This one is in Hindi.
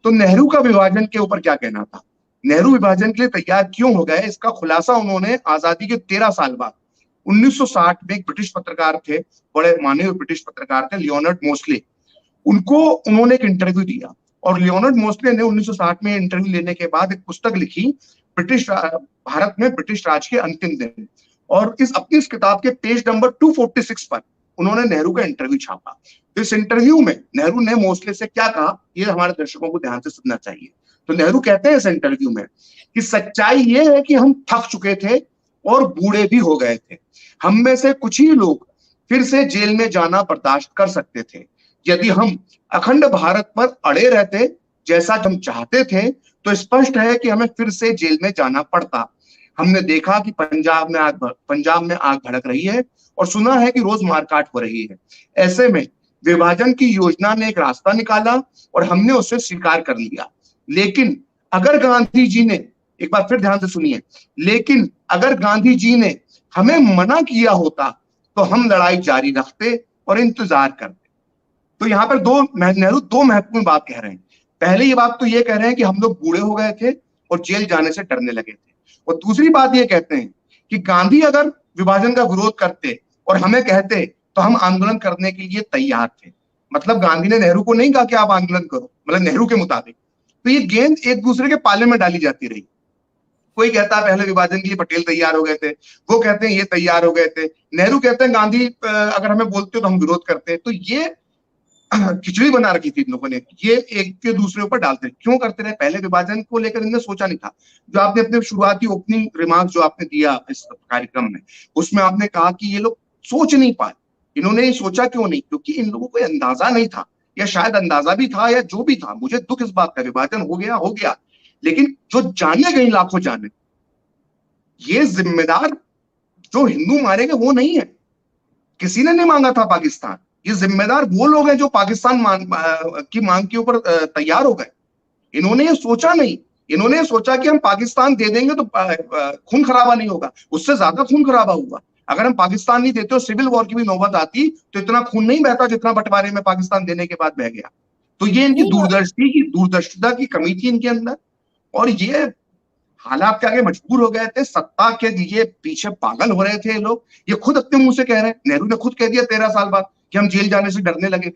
तो नेहरू का विभाजन के ऊपर क्या कहना था? नेहरू विभाजन के लिए तैयार क्यों हो गए, इसका खुलासा उन्होंने आजादी के 13 साल बाद 1960 में एक ब्रिटिश पत्रकार थे, बड़े माने हुए ब्रिटिश पत्रकार थे, लियोनार्ड मोस्ले। उनको उन्होंने एक इंटरव्यू दिया और लियोनार्ड मोस्ले ने 1960 में इंटरव्यू लेने के बाद एक पुस्तक लिखी, भारत में ब्रिटिश राज के अंतिम दिन। और अपनी इस किताब के पेज नंबर 246 पर उन्होंने नेहरू का इंटरव्यू छापा। इस इंटरव्यू में नेहरू ने मोस्ले से क्या कहा, ये हमारे दर्शकों को ध्यान से सुनना चाहिए। तो नेहरू कहते हैं इस इंटरव्यू में कि सच्चाई ये है कि हम थक चुके थे और बूढ़े भी हो गए थे। हम में से कुछ ही लोग फिर से जेल में जाना बर्दाश्त कर सकते थे। यदि हम अखंड भारत पर अड़े रहते जैसा हम चाहते थे तो स्पष्ट है कि हमें फिर से जेल में जाना पड़ता। हमने देखा कि पंजाब में आग भड़क रही है और सुना है कि रोज मारकाट हो रही है। ऐसे में विभाजन की योजना ने एक रास्ता निकाला और हमने उसे स्वीकार कर लिया। लेकिन अगर गांधी जी ने, एक बार फिर ध्यान से सुनिए, लेकिन अगर गांधी जी ने हमें मना किया होता तो हम लड़ाई जारी रखते और इंतजार करते। तो यहाँ पर नेहरू दो महत्वपूर्ण बात कह रहे हैं। पहले ये बात तो ये कह रहे हैं कि हम लोग बूढ़े हो गए थे और जेल जाने से डरने लगे थे, और दूसरी बात ये कहते हैं कि गांधी अगर विभाजन का विरोध करते और हमें कहते तो हम आंदोलन करने के लिए तैयार थे। मतलब गांधी ने नेहरू को नहीं कहा कि आप आंदोलन करो, मतलब नेहरू के मुताबिक। तो ये गेंद एक दूसरे के पाले में डाली जाती रही। कोई कहता है पहले विभाजन के लिए पटेल तैयार हो गए थे, वो कहते हैं ये तैयार हो गए थे, नेहरू कहते हैं गांधी अगर हमें बोलते तो हम विरोध करते। तो ये खिचड़ी बना रखी थी इन लोगों ने, ये एक के दूसरे ऊपर डालते क्यों करते रहे। पहले विभाजन को लेकर इन्होंने सोचा नहीं था। जो आपने अपने शुरुआती ओपनिंग रिमार्क जो आपने दिया इस कार्यक्रम में, उसमें आपने कहा कि ये लोग सोच नहीं पाए। इन्होंने सोचा क्यों नहीं? क्योंकि इन लोगों को अंदाजा नहीं था, या शायद अंदाजा भी था या जो भी था, मुझे दुख इस बात का, विभाजन हो गया, लेकिन जो जाने गई लाखों जाने, ये जिम्मेदार जो हिंदू मारे गए वो नहीं है। किसी ने नहीं मांगा था पाकिस्तान, ये जिम्मेदार वो लोग हैं जो पाकिस्तान की मांग के ऊपर तैयार हो गए। इन्होंने ये सोचा नहीं। इन्होंने ये सोचा कि हम पाकिस्तान दे देंगे तो खून खराबा नहीं होगा, उससे ज्यादा खून खराबा हुआ। अगर हम पाकिस्तान नहीं देते और सिविल वॉर की भी नौबत आती तो इतना खून नहीं बहता जितना बंटवारे में पाकिस्तान देने के बाद बह गया। तो ये इनकी दूरदर्शिता की कमी थी इनके अंदर, और ये हालात के आगे मजबूर हो गए थे। सत्ता के लिए पीछे पागल हो रहे थे लोग। ये खुद अपने मुंह से कह रहे हैं, नेहरू ने खुद कह दिया 13 साल बाद कि हम जेल जाने से डरने लगे।